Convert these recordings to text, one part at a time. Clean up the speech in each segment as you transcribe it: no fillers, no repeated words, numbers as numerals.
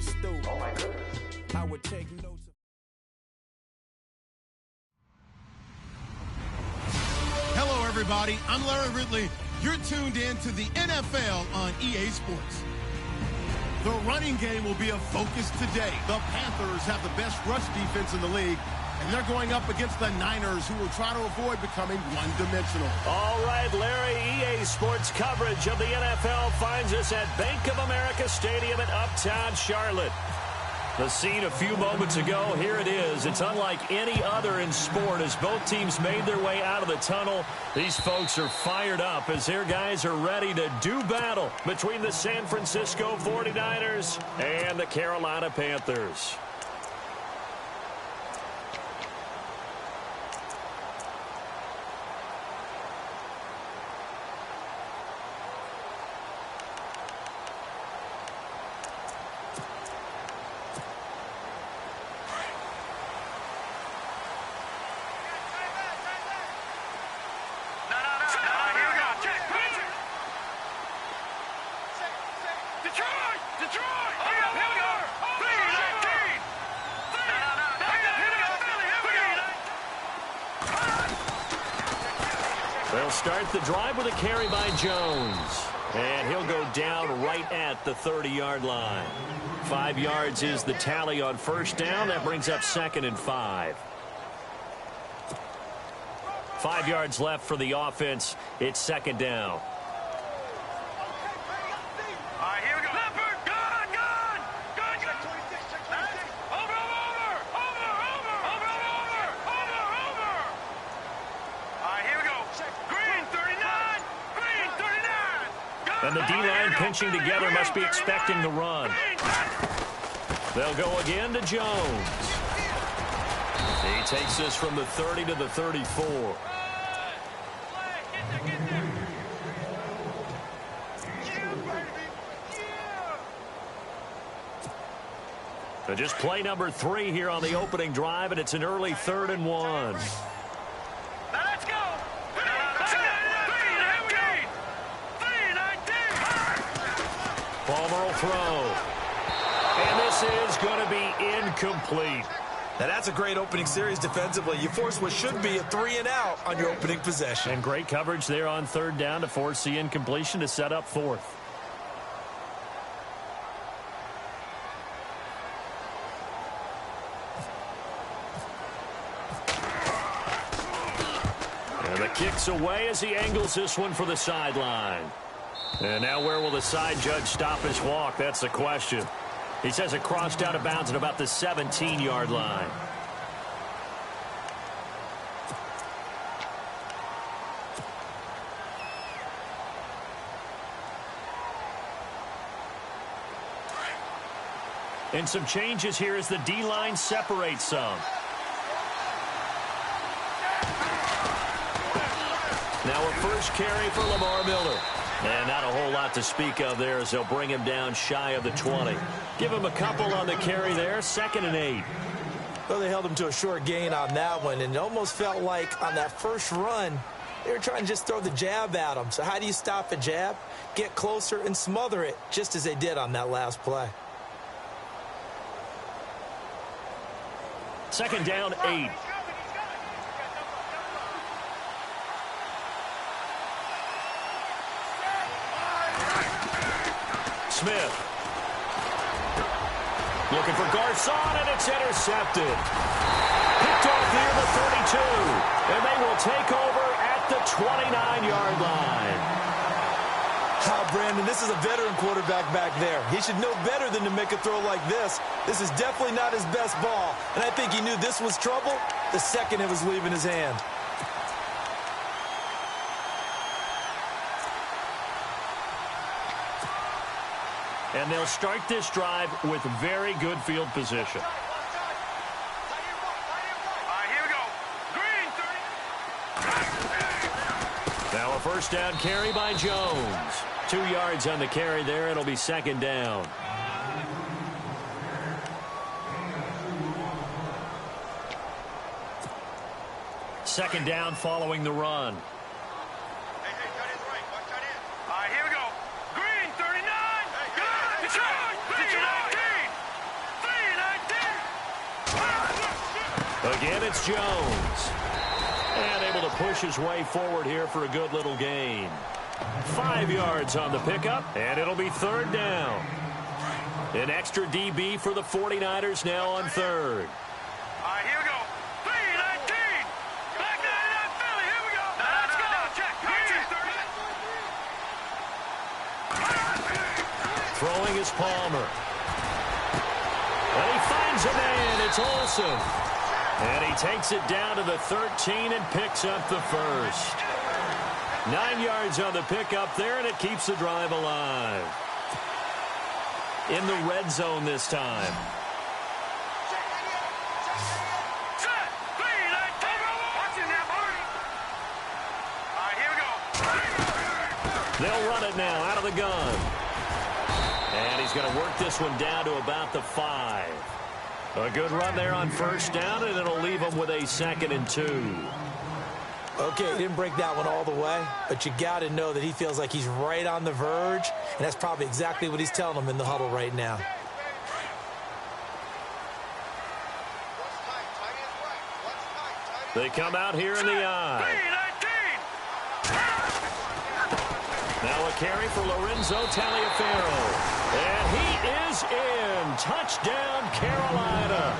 the stoop. Oh my goodness. I would take notes. Hello, everybody. I'm Larry Ridley. You're tuned in to the NFL on EA Sports. The running game will be a focus today. The Panthers have the best rush defense in the league, and they're going up against the Niners, who will try to avoid becoming one-dimensional. All right, Larry, EA Sports coverage of the NFL finds us at Bank of America Stadium in Uptown Charlotte. The scene a few moments ago, here it is. It's unlike any other in sport as both teams made their way out of the tunnel. These folks are fired up as their guys are ready to do battle between the San Francisco 49ers and the Carolina Panthers. They'll start the drive with a carry by Jones. And he'll go down right at the 30-yard line. 5 yards is the tally on first down. That brings up 2nd and 5. 5 yards left for the offense. It's 2nd down. And the D-line pinching together must be expecting the run. They'll go again to Jones. He takes this from the 30 to the 34. So just play number 3 here on the opening drive, and it's an early 3rd and 1. Palmer will throw. And this is going to be incomplete. Now that's a great opening series defensively. You force what should be a 3-and-out on your opening possession. And great coverage there on 3rd down to force the incompletion to set up 4th. And the kick's away as he angles this one for the sideline. And now where will the side judge stop his walk? That's the question. He says it crossed out of bounds at about the 17-yard line. And some changes here as the D-line separates some. Now a first carry for Lamar Miller. And not a whole lot to speak of there as they'll bring him down shy of the 20. Give him a couple on the carry there, 2nd and 8. Well, they held him to a short gain on that one, and it almost felt like on that first run, they were trying to just throw the jab at him. So how do you stop a jab? Get closer and smother it, just as they did on that last play. 2nd down, 8. Smith. Looking for Garcon, and it's intercepted. Picked off near the 32. And they will take over at the 29-yard line. Brandon, this is a veteran quarterback back there. He should know better than to make a throw like this. This is definitely not his best ball. And I think he knew this was trouble the second it was leaving his hand. And they'll start this drive with very good field position. Now a first down carry by Jones. 2 yards on the carry there. It'll be 2nd down. Second down following the run. Again, it's Jones. And able to push his way forward here for a good little gain. 5 yards on the pickup, and it'll be third down. An extra DB for the 49ers now on third. All right, here we go. 3-19. Back to that Philly. Here we go. Let's go. Check. Throwing is Palmer. And he finds a man. It's Olsen. And he takes it down to the 13 and picks up the first. 9 yards on the pickup there, and it keeps the drive alive. In the red zone this time. They'll run it now out of the gun. And he's going to work this one down to about the 5. A good run there on first down, and it'll leave him with a 2nd and 2. Okay, he didn't break that one all the way, but you got to know that he feels like he's right on the verge, and that's probably exactly what he's telling them in the huddle right now. They come out here in the eye. Now a carry for Lorenzo Taliaferro. And he is in. Touchdown, Carolina.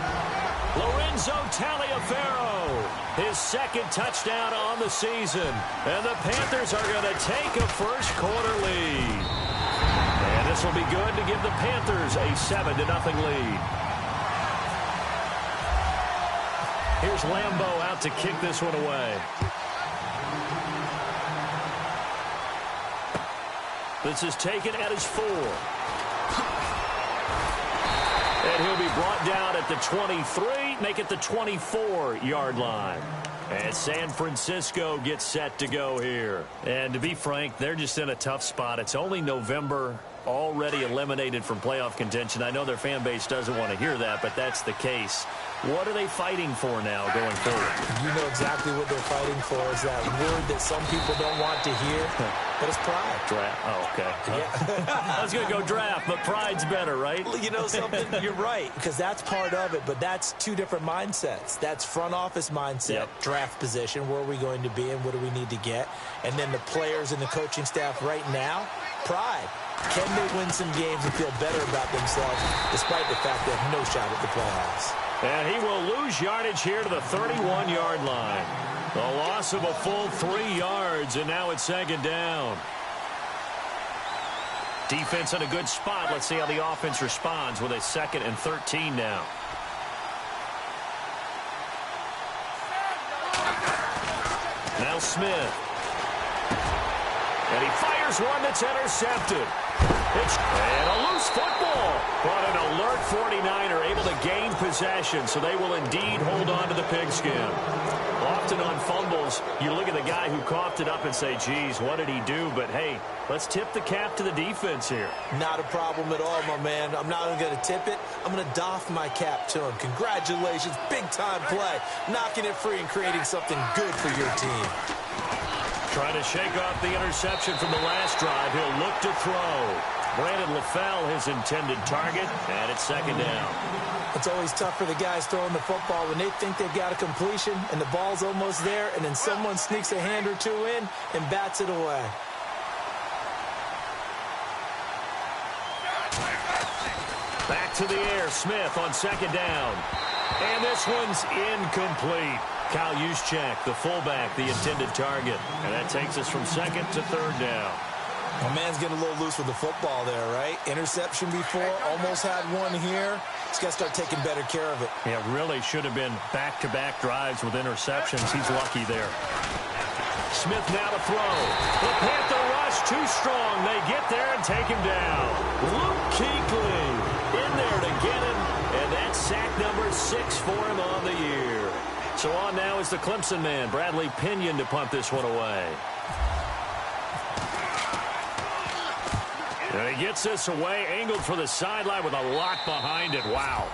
Lorenzo Taliaferro, his 2nd touchdown on the season. And the Panthers are going to take a first-quarter lead. And this will be good to give the Panthers a 7-0 lead. Here's Lambeau out to kick this one away. This is taken at his 4. And he'll be brought down at the 23, make it the 24-yard line. And San Francisco gets set to go here. And to be frank, they're just in a tough spot. It's only November, already eliminated from playoff contention. I know their fan base doesn't want to hear that, but that's the case. What are they fighting for now going forward? You know exactly what they're fighting for is that word that some people don't want to hear, but it's pride. Draft. Oh, okay. Yeah. I was going to go draft, but pride's better, right? Well, you know something? You're right, because that's part of it, but that's 2 different mindsets. That's front office mindset, draft position, where are we going to be and what do we need to get? And then the players and the coaching staff right now, pride. Can they win some games and feel better about themselves despite the fact they have no shot at the playoffs? And he will lose yardage here to the 31-yard line. A loss of a full 3 yards, and now it's 2nd down. Defense in a good spot. Let's see how the offense responds with a 2nd and 13 now. Now Smith. And he fires one that's intercepted. And a loose football. But an alert 49er able to gain possession, so they will indeed hold on to the pigskin. Often on fumbles, you look at the guy who coughed it up and say, geez, what did he do? But, hey, let's tip the cap to the defense here. Not a problem at all, my man. I'm not even going to tip it. I'm going to doff my cap to him. Congratulations, big-time play. Knocking it free and creating something good for your team. Trying to shake off the interception from the last drive. He'll look to throw. Brandon LaFell, his intended target, and it's 2nd down. It's always tough for the guys throwing the football when they think they've got a completion and the ball's almost there, and then someone sneaks a hand or two in and bats it away. Back to the air, Smith on 2nd down. And this one's incomplete. Kyle Juszczyk, the fullback, the intended target. And that takes us from 2nd to 3rd down. My man's getting a little loose with the football there, right? Interception before, almost had one here. He's got to start taking better care of it. Yeah, really should have been back-to-back drives with interceptions. He's lucky there. Smith now to throw. The Panther rush too strong. They get there and take him down. Luke Kuechly in there to get him, and that's sack number 6 for him on the year. So on now is the Clemson man, Bradley Pinion, to punt this one away. And he gets this away, angled for the sideline with a lot behind it. Wow.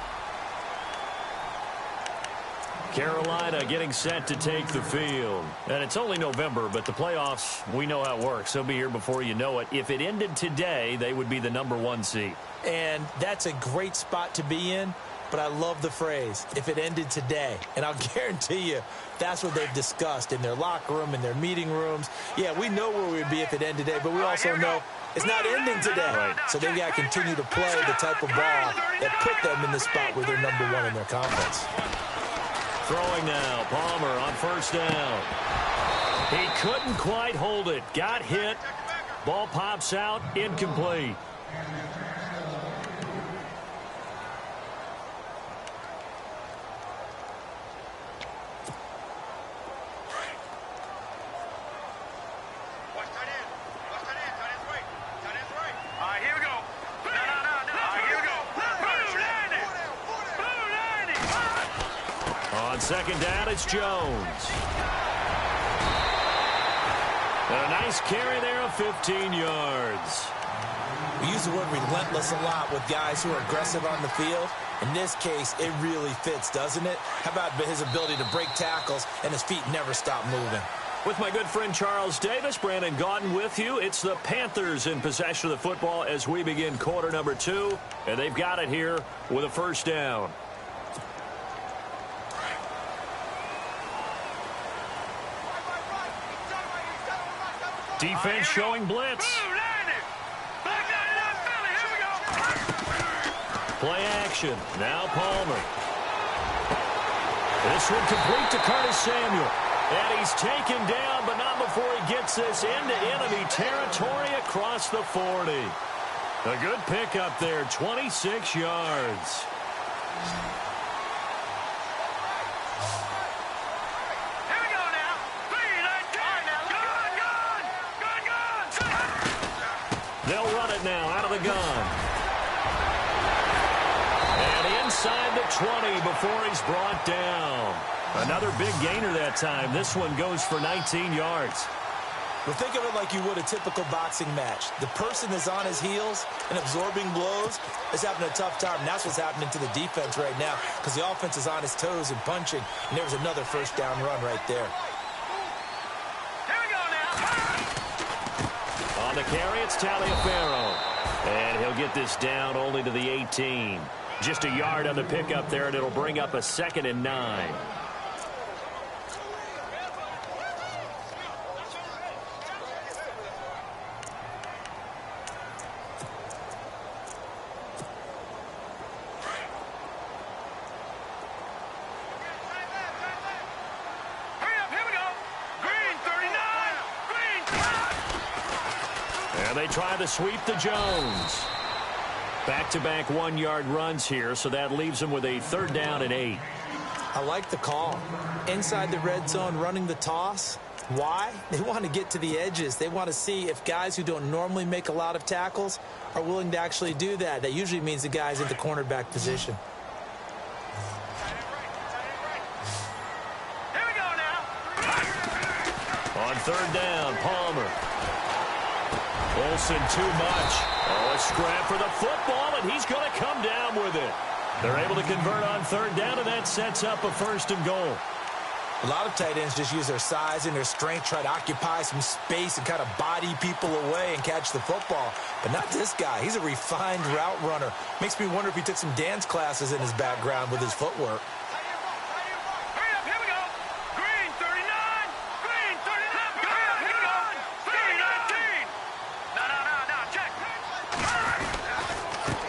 Carolina getting set to take the field. And it's only November, but the playoffs, we know how it works. They'll be here before you know it. If it ended today, they would be the #1 seed. And that's a great spot to be in. but I love the phrase, if it ended today. And I'll guarantee you that's what they've discussed in their locker room, in their meeting rooms. Yeah, we know where we'd be if it ended today, but we also know it's not ending today. Right. So they've got to continue to play the type of ball that put them in the spot where they're #1 in their conference. Throwing now, Palmer on first down. He couldn't quite hold it. Got hit. Ball pops out, incomplete. On second down, it's Jones. And a nice carry there of 15 yards. We use the word relentless a lot with guys who are aggressive on the field. In this case, it really fits, doesn't it? How about his ability to break tackles and his feet never stop moving? With my good friend Charles Davis, Brandon Gaudin with you. It's the Panthers in possession of the football as we begin quarter number 2. And they've got it here with a first down. Defense showing blitz. Play action. Now Palmer. This one complete to Curtis Samuel. And he's taken down, but not before he gets this into enemy territory across the 40. A good pickup there, 26 yards. They'll run it now out of the gun. And inside the 20 before he's brought down. Another big gainer that time. This one goes for 19 yards. Well, think of it like you would a typical boxing match. The person is on his heels and absorbing blows is having a tough time. And that's what's happening to the defense right now because the offense is on his toes and punching. And there's another first down run right there. On the carry, it's Taliaferro. And he'll get this down only to the 18. Just a yard on the pickup there, and it'll bring up a 2nd and 9. They try to sweep to Jones. Back-to-back 1-yard runs here, so that leaves them with a 3rd down and 8. I like the call. Inside the red zone, running the toss. Why? They want to get to the edges. They want to see if guys who don't normally make a lot of tackles are willing to actually do that. That usually means the guy's in the cornerback position. Here we go now. On 3rd down, Palmer. Olsen too much. Oh, a scrap for the football, and he's going to come down with it. They're able to convert on 3rd down, and that sets up a 1st and goal. A lot of tight ends just use their size and their strength, try to occupy some space and kind of body people away and catch the football. But not this guy. He's a refined route runner. Makes me wonder if he took some dance classes in his background with his footwork.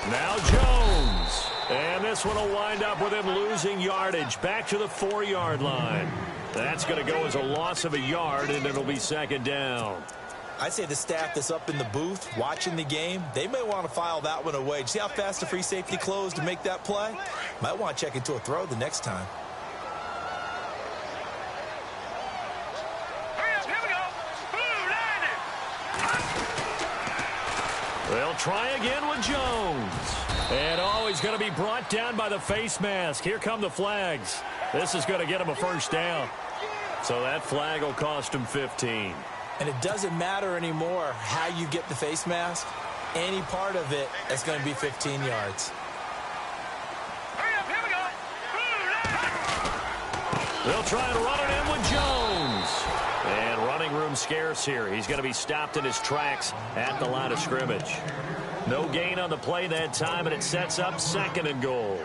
Now Jones. And this one will wind up with him losing yardage back to the 4-yard line. That's going to go as a loss of a yard, and it'll be 2nd down. I'd say the staff that's up in the booth watching the game, they may want to file that one away. See how fast the free safety closed to make that play? Might want to check into a throw the next time. They'll try again with Jones. And he's going to be brought down by the face mask. Here come the flags. This is going to get him a 1st down. So that flag will cost him 15. And it doesn't matter anymore how you get the face mask. Any part of it is going to be 15 yards. They'll try and run it in with Jones. And running room scarce here. He's going to be stopped in his tracks at the line of scrimmage. No gain on the play that time, and it sets up 2nd and goal.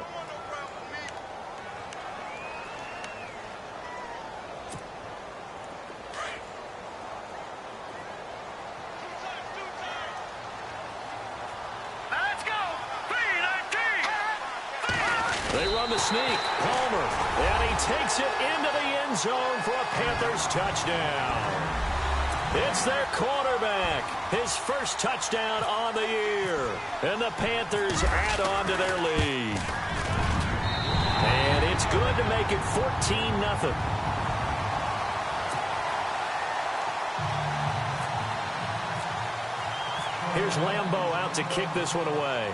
They run the sneak. Palmer. And he takes it into the end zone for a Panthers touchdown. It's their quarterback. His first touchdown on the year. And the Panthers add on to their lead. And it's good to make it 14-0. Here's Lambeau out to kick this one away.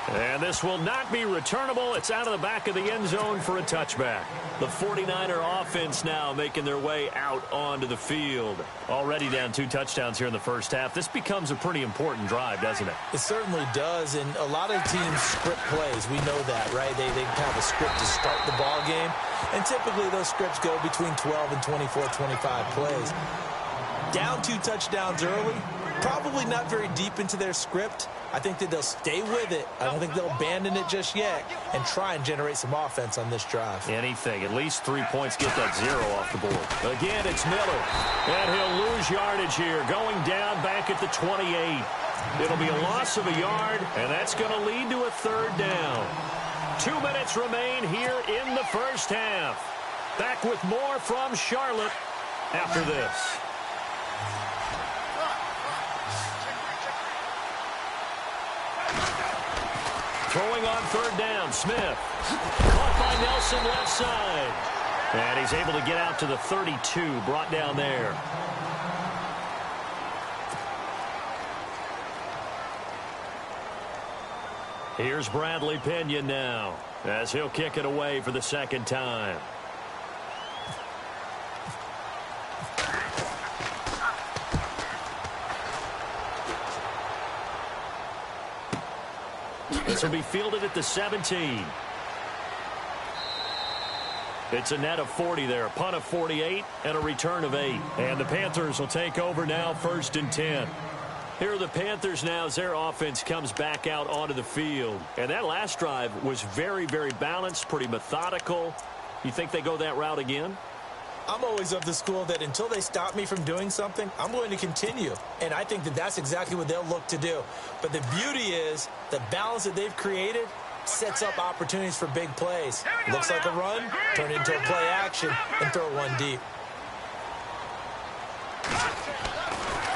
And this will not be returnable. It's out of the back of the end zone for a touchback. The 49er offense now making their way out onto the field. Already down 2 touchdowns here in the first half. This becomes a pretty important drive, doesn't it? It certainly does, and a lot of teams script plays. We know that, right? They have a script to start the ball game, and typically those scripts go between 12 and 24, 25 plays. Down 2 touchdowns early, probably not very deep into their script. I think that they'll stay with it. I don't think they'll abandon it just yet and try and generate some offense on this drive. Anything. At least 3 points, get that 0 off the board. Again, it's Miller. And he'll lose yardage here. Going down back at the 28. It'll be a loss of a yard, and that's going to lead to a 3rd down. 2 minutes remain here in the first half. Back with more from Charlotte after this. Throwing on 3rd down, Smith. Caught by Nelson left side. And he's able to get out to the 32, brought down there. Here's Bradley Pinion now, as he'll kick it away for the 2nd time. This will be fielded at the 17. It's a net of 40 there, a punt of 48, and a return of 8. And the Panthers will take over now, 1st and 10. Here are the Panthers now as their offense comes back out onto the field. And that last drive was very, very balanced, pretty methodical. You think they go that route again? I'm always of the school that until they stop me from doing something, I'm going to continue. And I think that that's exactly what they'll look to do. But the beauty is the balance that they've created sets up opportunities for big plays. Looks like a run, turn it into a play action, and throw one deep.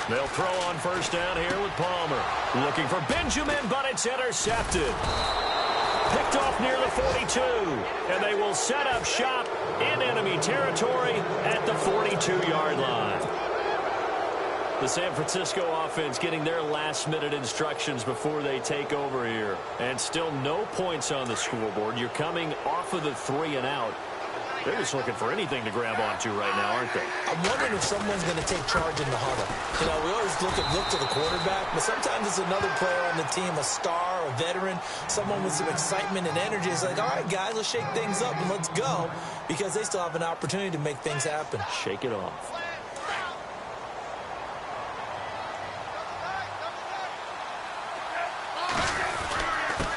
They'll throw on 1st down here with Palmer. Looking for Benjamin, but it's intercepted. Picked off near the 42, and they will set up shop in enemy territory at the 42-yard line. The San Francisco offense getting their last-minute instructions before they take over here. And still no points on the scoreboard. You're coming off of the 3 and out. They're just looking for anything to grab onto right now, aren't they? I'm wondering if someone's going to take charge in the huddle. You know, we always look to the quarterback, but sometimes it's another player on the team, a star, a veteran, someone with some excitement and energy. It's like, all right, guys, let's shake things up and let's go, because they still have an opportunity to make things happen. Shake it off.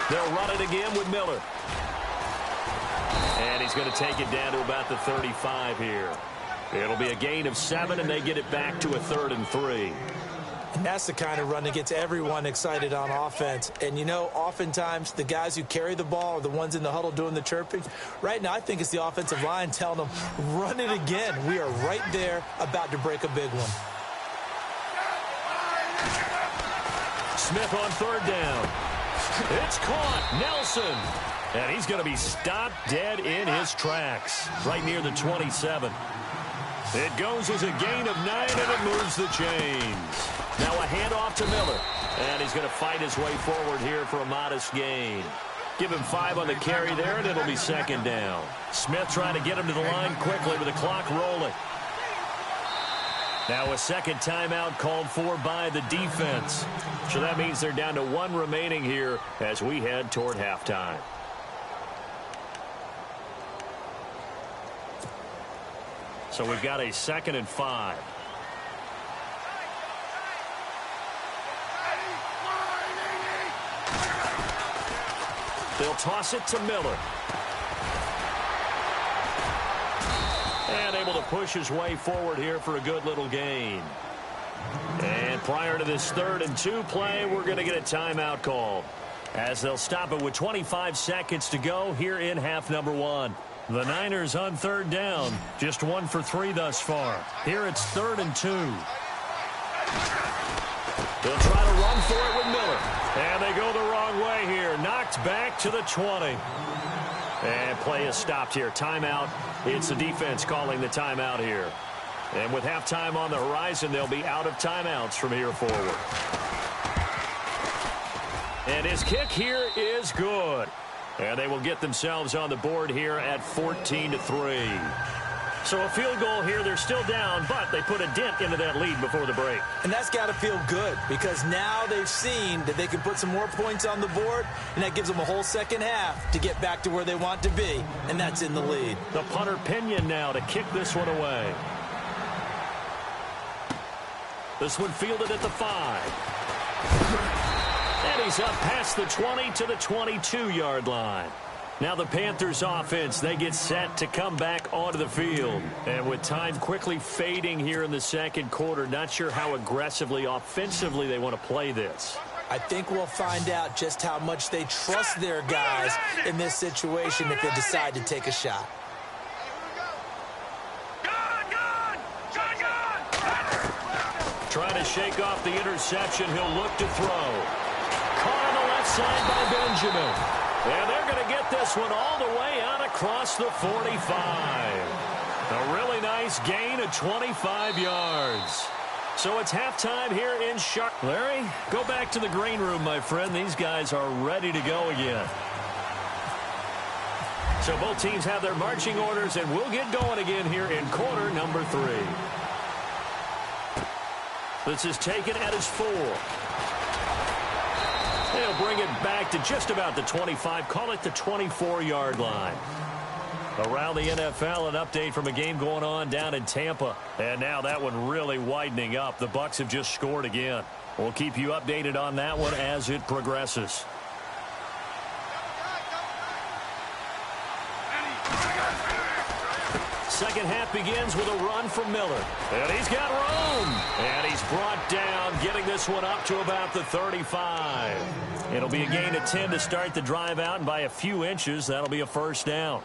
They'll run it again with Miller. And he's going to take it down to about the 35 here. It'll be a gain of 7, and they get it back to a 3rd and 3. And that's the kind of run that gets everyone excited on offense. And, you know, oftentimes the guys who carry the ball are the ones in the huddle doing the chirping. Right now, I think it's the offensive line telling them, run it again. We are right there about to break a big one. Smith on 3rd down. It's caught. Nelson. And he's going to be stopped dead in his tracks, right near the 27. It goes as a gain of 9, and it moves the chains. Now a handoff to Miller. And he's going to fight his way forward here for a modest gain. Give him 5 on the carry there, and it'll be 2nd down. Smith trying to get him to the line quickly with the clock rolling. Now a 2nd timeout called for by the defense. So that means they're down to 1 remaining here as we head toward halftime. So we've got a 2nd and 5. They'll toss it to Miller. And able to push his way forward here for a good little gain. And prior to this 3rd and 2 play, we're going to get a timeout call, as they'll stop it with 25 seconds to go here in half number 1. The Niners on 3rd down, just 1 for 3 thus far. Here it's 3rd and 2. They'll try to run for it with Miller. And they go the wrong way here. Knocked back to the 20. And play is stopped here. Timeout. It's the defense calling the timeout here. And with halftime on the horizon, they'll be out of timeouts from here forward. And his kick here is good. And they will get themselves on the board here at 14-3. So a field goal here. They're still down, but they put a dent into that lead before the break. And that's got to feel good, because now they've seen that they can put some more points on the board, and that gives them a whole second half to get back to where they want to be, and that's in the lead. The punter Pinion now to kick this one away. This one fielded at the 5. And he's up past the 20 to the 22-yard line. Now the Panthers offense, they get set to come back onto the field. And with time quickly fading here in the second quarter, not sure how aggressively, offensively they want to play this. I think we'll find out just how much they trust their guys in this situation if they decide to take a shot. Trying to shake off the interception, he'll look to throw. Caught on the left side by Benjamin. And they're going to get this one all the way out across the 45. A really nice gain of 25 yards. So it's halftime here in Charlotte. Larry, go back to the green room, my friend. These guys are ready to go again. So both teams have their marching orders, and we'll get going again here in quarter number 3. This is taken at his 4. They'll bring it back to just about the 25. Call it the 24-yard line. Around the NFL, an update from a game going on down in Tampa. And now that one really widening up. The Bucs have just scored again. We'll keep you updated on that one as it progresses. Second half begins with a run from Miller. And he's got room. And he's brought down, getting this one up to about the 35. It'll be a gain of 10 to start the drive out, and by a few inches, that'll be a first down.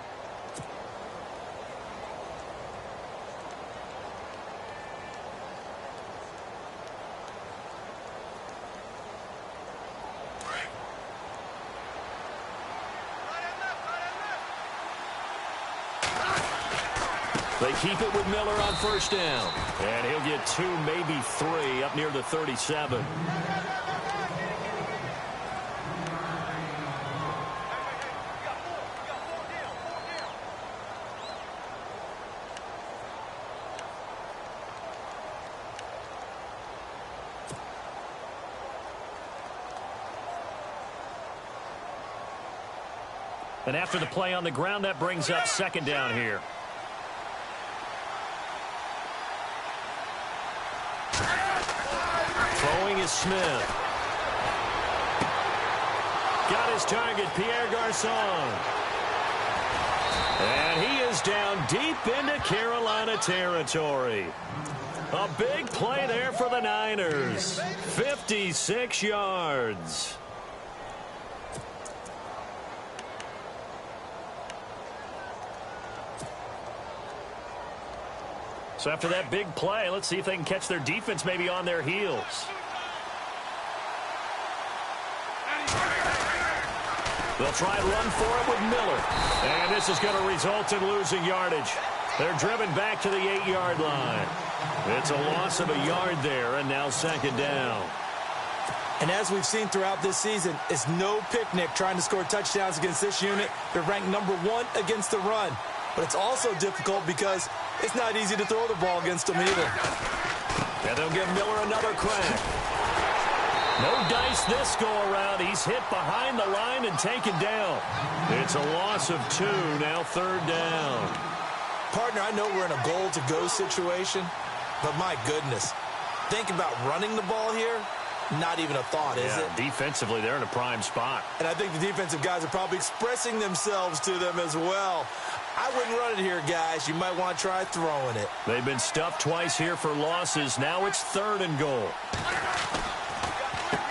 They keep it with Miller on first down. And he'll get 2, maybe 3, up near the 37. And after the play on the ground, that brings up second down here. Throwing is Smith. Got his target, Pierre Garçon. And he is down deep into Carolina territory. A big play there for the Niners. 56 yards. So after that big play, let's see if they can catch their defense maybe on their heels. They'll try and run for it with Miller. And this is going to result in losing yardage. They're driven back to the 8-yard line. It's a loss of a yard there, and now second down. And as we've seen throughout this season, it's no picnic trying to score touchdowns against this unit. They're ranked number 1 against the run. But it's also difficult because it's not easy to throw the ball against them either. And they'll give Miller another crack. No dice this go-around. He's hit behind the line and taken down. It's a loss of 2, now third down. Partner, I know we're in a goal-to-go situation, but my goodness, think about running the ball here. Not even a thought, is it? Defensively, they're in a prime spot. And I think the defensive guys are probably expressing themselves to them as well. I wouldn't run it here, guys. You might want to try throwing it. They've been stuffed twice here for losses. Now it's 3rd and goal.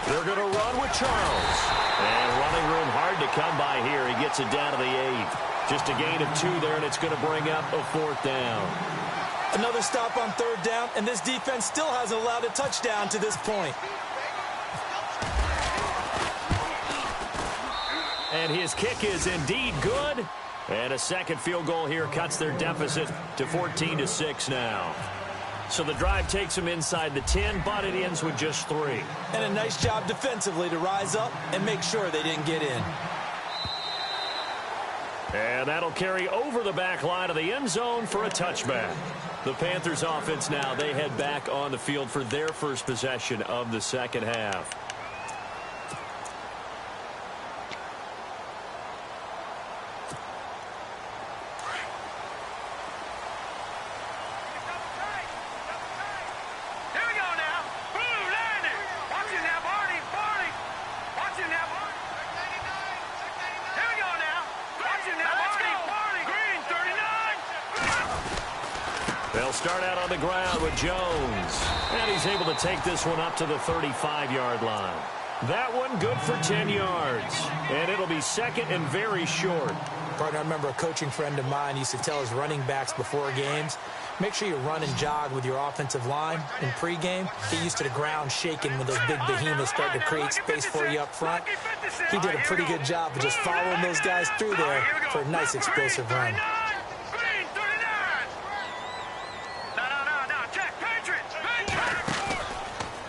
They're going to run with Charles. And running room hard to come by here. He gets it down to the 8. Just a gain of 2 there, and it's going to bring up a 4th down. Another stop on 3rd down, and this defense still hasn't allowed a touchdown to this point. And his kick is indeed good. And a second field goal here cuts their deficit to 14-6 now. So the drive takes them inside the 10, but it ends with just 3. And a nice job defensively to rise up and make sure they didn't get in. And that'll carry over the back line of the end zone for a touchback. The Panthers offense now, they head back on the field for their first possession of the second half. They'll start out on the ground with Jones. And he's able to take this one up to the 35-yard line. That one good for 10 yards. And it'll be second and very short. Partner, I remember a coaching friend of mine used to tell his running backs before games, make sure you run and jog with your offensive line in pregame. Get used to the ground shaking when those big behemoths start to create space for you up front. He did a pretty good job of just following those guys through there for a nice explosive run.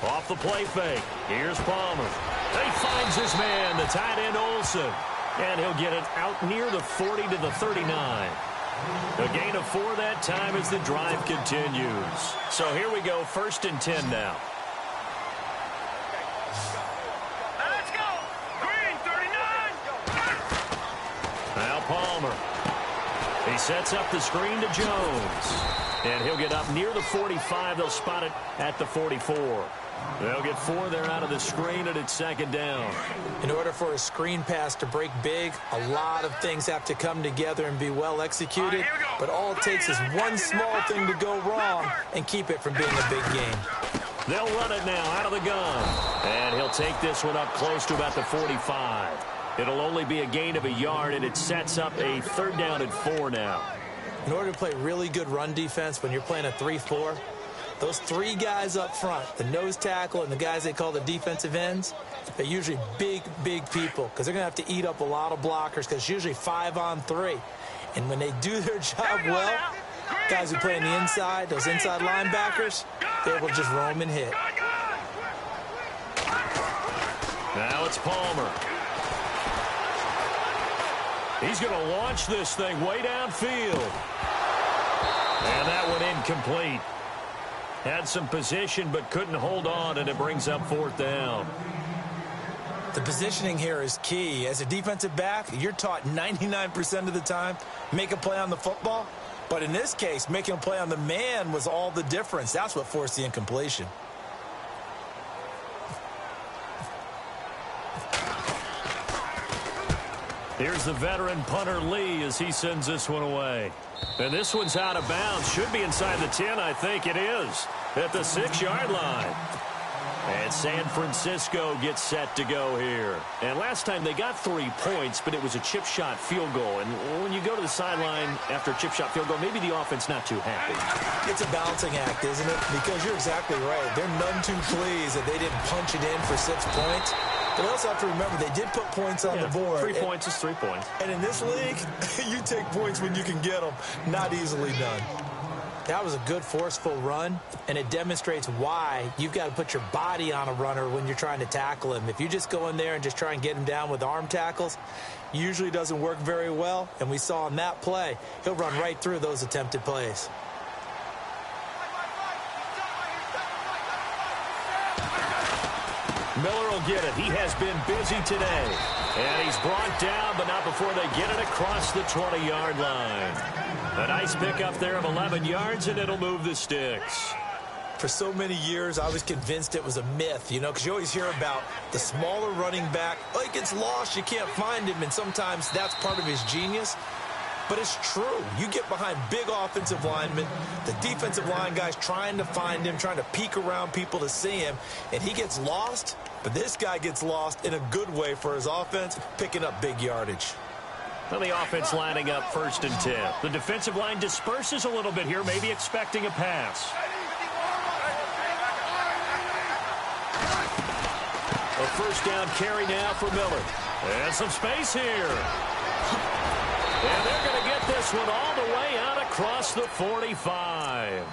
Off the play fake. Here's Palmer. He finds his man, the tight end Olsen. And he'll get it out near the 40 to the 39. A gain of 4 that time as the drive continues. So here we go, 1st and 10 now. Let's go. Green, 39. Now Palmer. He sets up the screen to Jones. And he'll get up near the 45. They'll spot it at the 44. They'll get 4 there out of the screen, and it's 2nd down. In order for a screen pass to break big, a lot of things have to come together and be well executed. But all it takes is one small thing to go wrong and keep it from being a big game. They'll run it now out of the gun. And he'll take this one up close to about the 45. It'll only be a gain of a yard, and it sets up a 3rd down and 4 now. In order to play really good run defense when you're playing a 3-4, those 3 guys up front, the nose tackle and the guys they call the defensive ends, they're usually big, big people because they're going to have to eat up a lot of blockers because it's usually 5 on 3. And when they do their job well, guys who play on the inside, those inside linebackers, they're able to just roam and hit. Now it's Palmer. He's going to launch this thing way downfield. And that one incomplete. Had some position but couldn't hold on, and it brings up 4th down. The positioning here is key. As a defensive back, you're taught 99% of the time, make a play on the football. But in this case, making a play on the man was all the difference. That's what forced the incompletion. Here's the veteran punter Lee as he sends this one away. And this one's out of bounds. Should be inside the 10, I think it is. At the 6-yard line. And San Francisco gets set to go here. And last time they got 3 points, but it was a chip shot field goal. And when you go to the sideline after a chip shot field goal, maybe the offense not too happy. It's a balancing act, isn't it? Because you're exactly right. They're none too pleased that they didn't punch it in for 6 points. But also have to remember, they did put points on the board. 3 points is 3 points. And in this league, you take points when you can get them. Not easily done. That was a good, forceful run, and it demonstrates why you've got to put your body on a runner when you're trying to tackle him. If you just go in there and just try and get him down with arm tackles, usually doesn't work very well. And we saw in that play, he'll run right through those attempted plays. Miller will get it. He has been busy today. And he's brought down, but not before they get it across the 20-yard line. A nice pickup there of 11 yards, and it'll move the sticks. For so many years, I was convinced it was a myth, you know, because you always hear about the smaller running back. Oh, he gets lost, you can't find him, and sometimes that's part of his genius. But it's true. You get behind big offensive linemen, the defensive line guys trying to find him, trying to peek around people to see him, and he gets lost. But this guy gets lost in a good way for his offense, picking up big yardage. Well, the offense lining up 1st and 10. The defensive line disperses a little bit here, maybe expecting a pass. A 1st down carry now for Miller. And some space here. And they're going to get this one all the way out across the 45.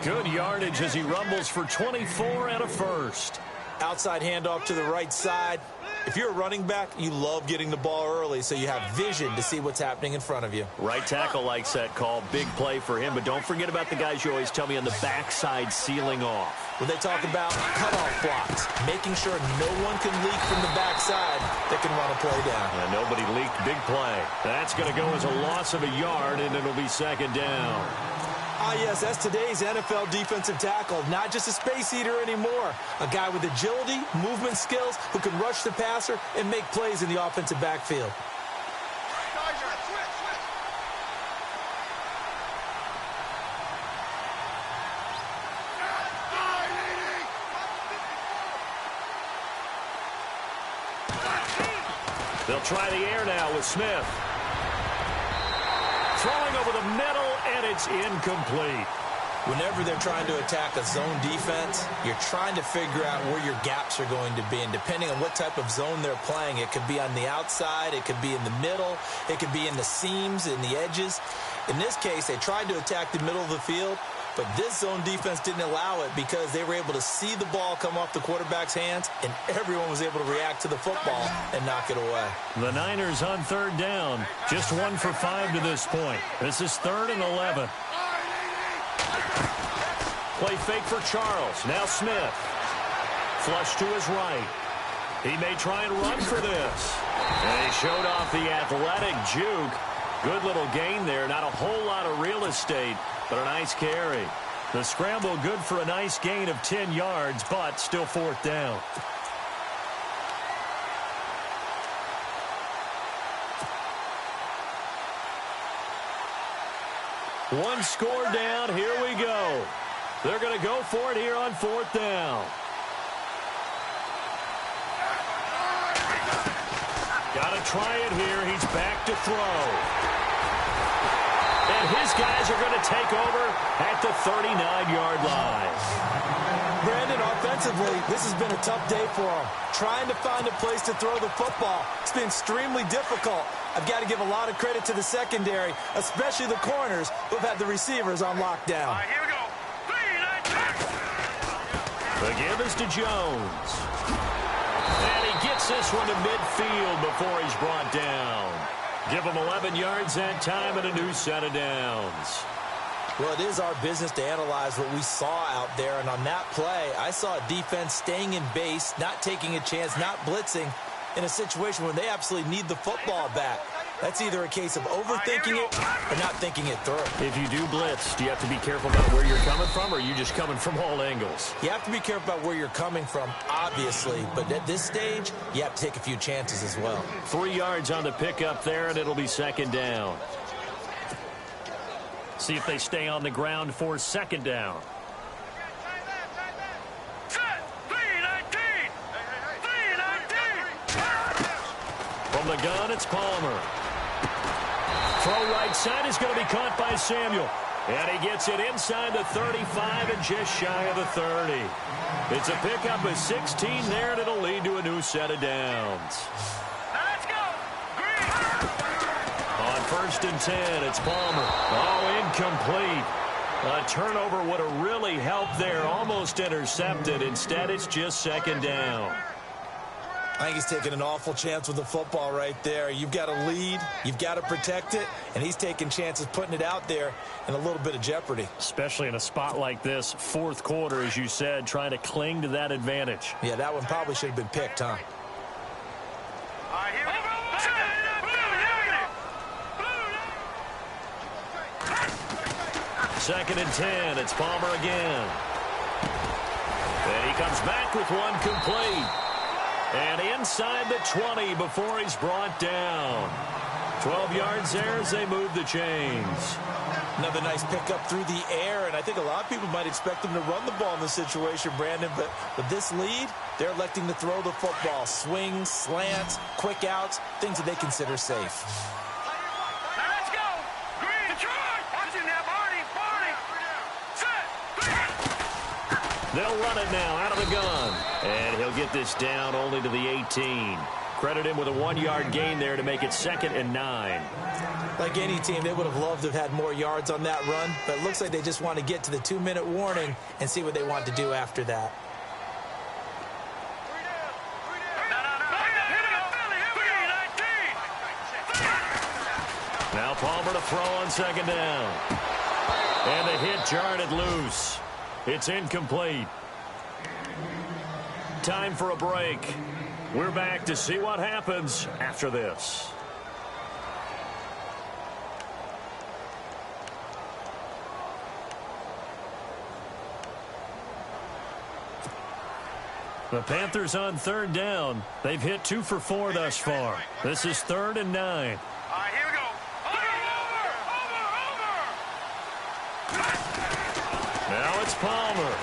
Good yardage as he rumbles for 24 and a 1st. Outside handoff to the right side. If you're a running back, you love getting the ball early so you have vision to see what's happening in front of you. Right tackle likes that call. Big play for him. But don't forget about the guys you always tell me on the backside sealing off. When they talk about cutoff blocks, making sure no one can leak from the backside that can run a play down. And nobody leaked. Big play. That's going to go as a loss of a yard, and it'll be 2nd down. Ah, yes, that's today's NFL defensive tackle. Not just a space eater anymore. A guy with agility, movement skills, who can rush the passer and make plays in the offensive backfield. They'll try the air now with Smith. Throwing over the middle, and it's incomplete. Whenever they're trying to attack a zone defense, you're trying to figure out where your gaps are going to be. And depending on what type of zone they're playing, it could be on the outside, it could be in the middle, it could be in the seams, in the edges. In this case, they tried to attack the middle of the field, but this zone defense didn't allow it because they were able to see the ball come off the quarterback's hands, and everyone was able to react to the football and knock it away. The Niners on 3rd down. Just 1 for 5 to this point. This is 3rd and 11. Play fake for Charles. Now Smith. Flush to his right. He may try and run for this. And he showed off the athletic juke. Good little gain there. Not a whole lot of real estate, but a nice carry. The scramble good for a nice gain of 10 yards, but still 4th down. One score down. Here we go. They're going to go for it here on 4th down. Got to try it here. He's back to throw. And his guys are going to take over at the 39-yard line. Brandon, offensively, this has been a tough day for him. Trying to find a place to throw the football. It's been extremely difficult. I've got to give a lot of credit to the secondary, especially the corners who've had the receivers on lockdown. All right, here we go. 3, 9, 10. The give is to Jones. And he gets this one to midfield before he's brought down. Give him 11 yards that time and a new set of downs. Well, it is our business to analyze what we saw out there. And on that play, I saw a defense staying in base, not taking a chance, not blitzing in a situation where they absolutely need the football back. That's either a case of overthinking it or not thinking it through. If you do blitz, do you have to be careful about where you're coming from, or are you just coming from all angles? You have to be careful about where you're coming from, obviously. But at this stage, you have to take a few chances as well. 3 yards on the pickup there, and it'll be 2nd down. See if they stay on the ground for 2nd down. From the gun, it's Palmer. Throw right side is going to be caught by Samuel. And he gets it inside the 35 and just shy of the 30. It's a pickup of 16 there, and it'll lead to a new set of downs. Let's go. Green. On 1st and 10, it's Palmer. Oh, incomplete. A turnover would have really helped there. Almost intercepted. Instead, it's just 2nd down. I think he's taking an awful chance with the football right there. You've got to lead, you've got to protect it, and he's taking chances putting it out there in a little bit of jeopardy. Especially in a spot like this, 4th quarter, as you said, trying to cling to that advantage. Yeah, that one probably should have been picked, huh? All right, here we go. 2nd and 10, it's Palmer again. comes back with one complete. And inside the 20 before he's brought down. 12 yards there as they move the chains. Another nice pickup through the air, and I think a lot of people might expect them to run the ball in this situation, Brandon, but with this lead, they're electing to throw the football. Swings, slants, quick outs, things that they consider safe. Now let's go. Green, Detroit. Watching that, Barney. Set. They'll run it now out of the gun. And he'll get this down only to the 18. Credit him with a 1-yard gain there to make it 2nd and 9. Like any team, they would have loved to have had more yards on that run, but it looks like they just want to get to the 2-minute warning and see what they want to do after that. Now Palmer to throw on 2nd down. And the hit jarred it loose. It's incomplete. Time for a break. We're back to see what happens after this. The Panthers on 3rd down. They've hit 2 for 4 thus far. This is 3rd and 9. All right, here we go. Over. Now it's Palmer.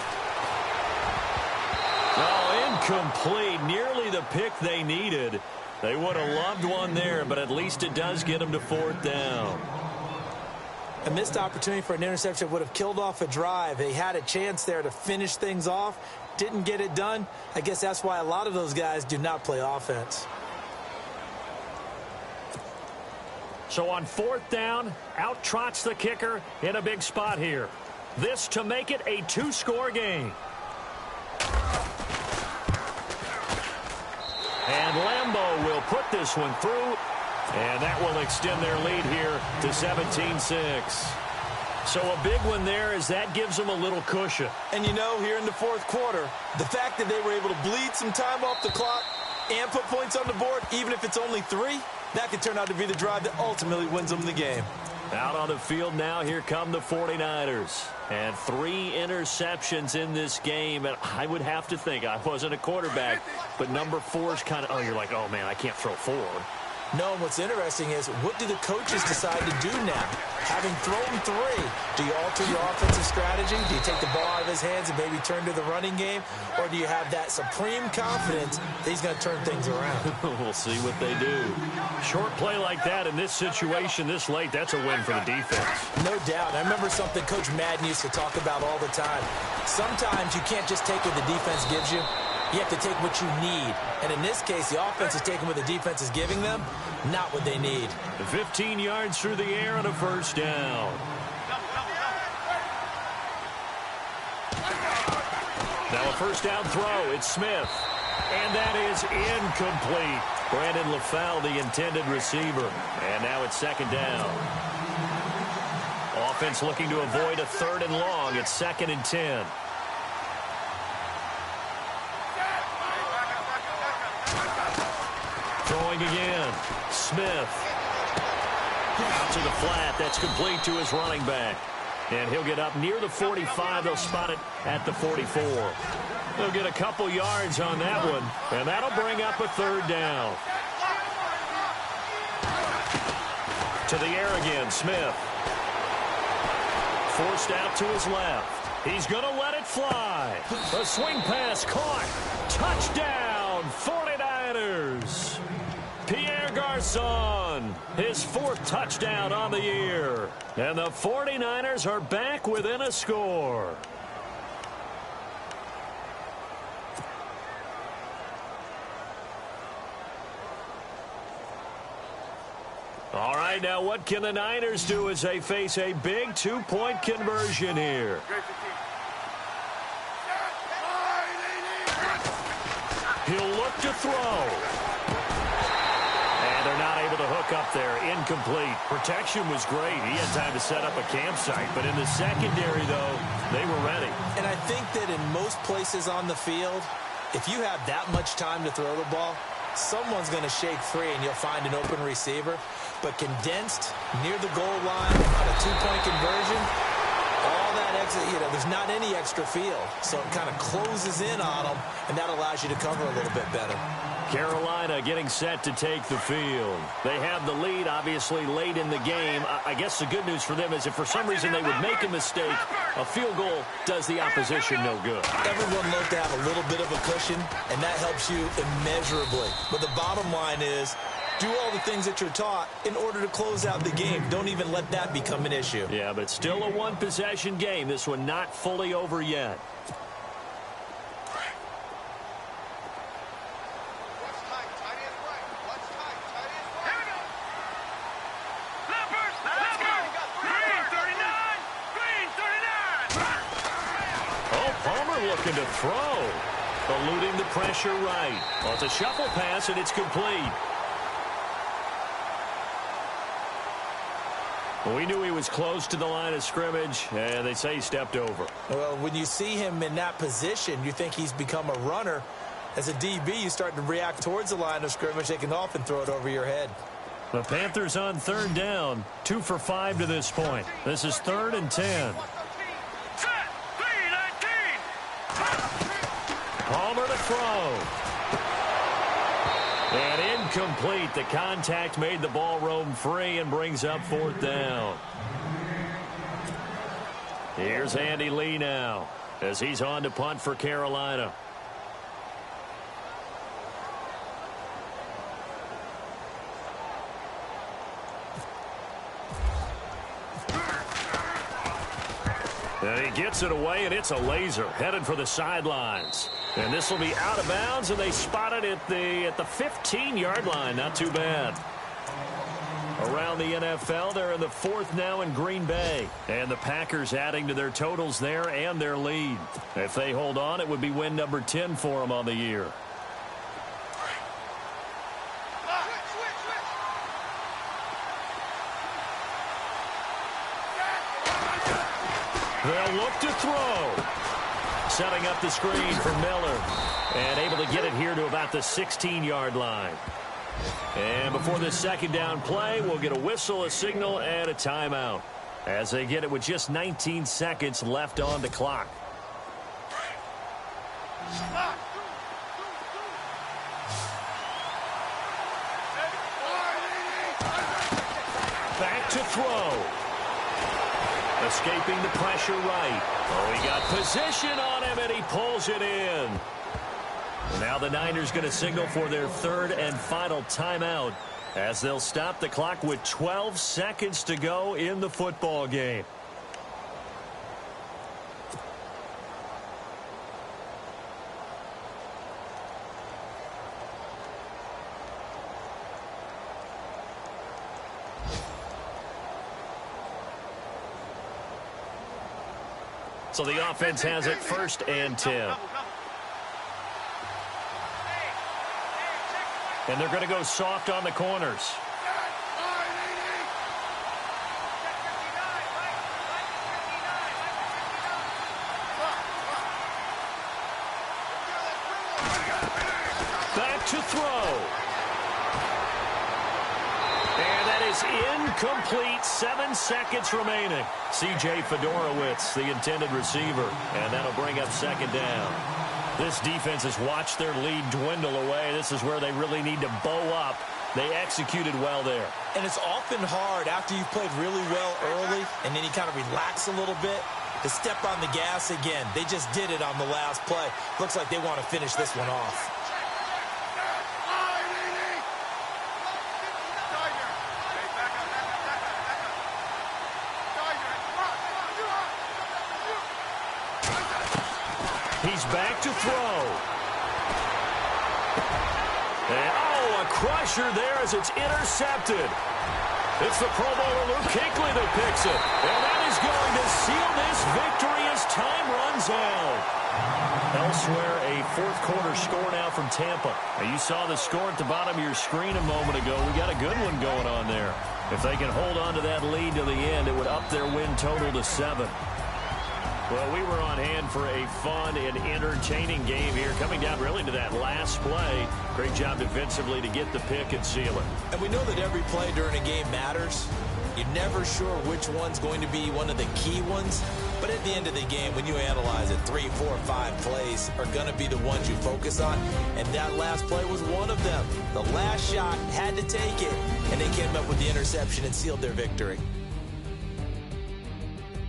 Oh, incomplete. Nearly the pick they needed. They would have loved one there, but at least it does get them to 4th down. A missed opportunity for an interception would have killed off a drive. They had a chance there to finish things off. Didn't get it done. I guess that's why a lot of those guys do not play offense. So on 4th down, out trots the kicker in a big spot here. This to make it a 2-score game. And Lambeau will put this one through, and that will extend their lead here to 17-6. So a big one there as that gives them a little cushion. And you know, here in the 4th quarter, the fact that they were able to bleed some time off the clock and put points on the board, even if it's only 3, that could turn out to be the drive that ultimately wins them the game. Out on the field now, here come the 49ers. And 3 interceptions in this game. And I would have to think, I wasn't a quarterback, but number 4 is kind of, oh, you're like, oh, man, I can't throw 4. No, what's interesting is, what do the coaches decide to do now? Having thrown 3, do you alter your offensive strategy? Do you take the ball out of his hands and maybe turn to the running game? Or do you have that supreme confidence that he's going to turn things around? We'll see what they do. Short play like that in this situation this late, that's a win for the defense. No doubt. I remember something Coach Madden used to talk about all the time. Sometimes you can't just take what the defense gives you. You have to take what you need. And in this case, the offense is taking what the defense is giving them, not what they need. 15 yards through the air and a 1st down. Now a 1st down throw. It's Smith. And that is incomplete. Brandon LaFell, the intended receiver. And now it's 2nd down. Offense looking to avoid a 3rd and long. It's 2nd and 10. Throwing again. Smith. Out to the flat. That's complete to his running back. And he'll get up near the 45. They'll spot it at the 44. They'll get a couple yards on that one. And that'll bring up a 3rd down. To the air again. Smith. Forced out to his left. He's going to let it fly. A swing pass caught. Touchdown, 49ers. Pierre Garçon, his 4th touchdown on the year. And the 49ers are back within a score. All right, now what can the Niners do as they face a big 2-point conversion here? He'll look to throw. And they're not able to hook up there. Incomplete. Protection was great. He had time to set up a campsite. But in the secondary, though, they were ready. And I think that in most places on the field, if you have that much time to throw the ball, someone's going to shake free and you'll find an open receiver. But condensed near the goal line on a 2-point conversion, all all that exit, there's not any extra field. So it kind of closes in on them, and that allows you to cover a little bit better. Carolina getting set to take the field. They have the lead, obviously, late in the game. I guess the good news for them is if for some reason they would make a mistake, a field goal does the opposition no good. Everyone looked at a little bit of a cushion, and that helps you immeasurably. But the bottom line is, do all the things that you're taught in order to close out the game. Don't even let that become an issue. Yeah, but still a one-possession game. This one not fully over yet. Looking to throw. Eluding the pressure right. Well, it's a shuffle pass, and it's complete. We knew he was close to the line of scrimmage, and they say he stepped over. Well, when you see him in that position, you think he's become a runner. As a DB, you start to react towards the line of scrimmage. They can often throw it over your head. The Panthers on third down. 2 for 5 to this point. This is 3rd and 10. Palmer to throw. And incomplete. The contact made the ball roam free and brings up 4th down. Here's Andy Lee now as he's on to punt for Carolina. And he gets it away, and it's a laser headed for the sidelines. And this will be out of bounds, and they spot it at the 15-yard line. Not too bad. Around the NFL, they're in the 4th now in Green Bay. And the Packers adding to their totals there and their lead. If they hold on, it would be win number 10 for them on the year. They'll look to throw. Setting up the screen for Miller. And able to get it here to about the 16-yard line. And before this 2nd down play, we'll get a whistle, a signal, and a timeout. As they get it with just 19 seconds left on the clock. Back to throw. Escaping the pressure right. Oh, he got position on him, and he pulls it in. Now the Niners going to signal for their 3rd and final timeout as they'll stop the clock with 12 seconds to go in the football game. So the offense has it 1st and 10. And they're going to go soft on the corners. Back to throw. And that is incomplete. 7 seconds remaining. C.J. Fedorowicz, the intended receiver. And that'll bring up 2nd down. This defense has watched their lead dwindle away. This is where they really need to bow up. They executed well there. And it's often hard after you've played really well early and then you kind of relax a little bit to step on the gas again. They just did it on the last play. Looks like they want to finish this one off. He's back to throw. And, oh, a crusher there as it's intercepted. It's the Pro Bowler Luke Kuechly that picks it. And that is going to seal this victory as time runs out. Elsewhere, a 4th quarter score now from Tampa. Now, you saw the score at the bottom of your screen a moment ago. We got a good one going on there. If they can hold on to that lead to the end, it would up their win total to 7. Well, we were on hand for a fun and entertaining game here, coming down really to that last play. Great job defensively to get the pick and seal it. And we know that every play during a game matters. You're never sure which one's going to be one of the key ones. But at the end of the game, when you analyze it, 3, 4, 5 plays are going to be the ones you focus on. And that last play was one of them. The last shot had to take it, and they came up with the interception and sealed their victory.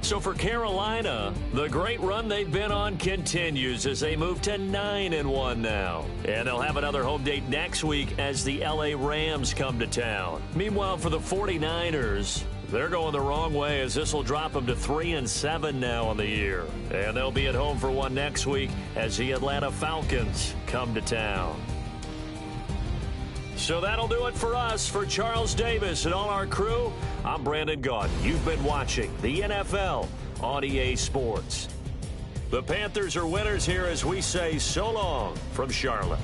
So for Carolina, the great run they've been on continues as they move to 9-1 now. And they'll have another home date next week as the LA Rams come to town. Meanwhile, for the 49ers, they're going the wrong way as this will drop them to 3-7 now on the year. And they'll be at home for one next week as the Atlanta Falcons come to town. So that'll do it for us. For Charles Davis and all our crew, I'm Brandon Gaudin. You've been watching the NFL on EA Sports. The Panthers are winners here as we say so long from Charlotte.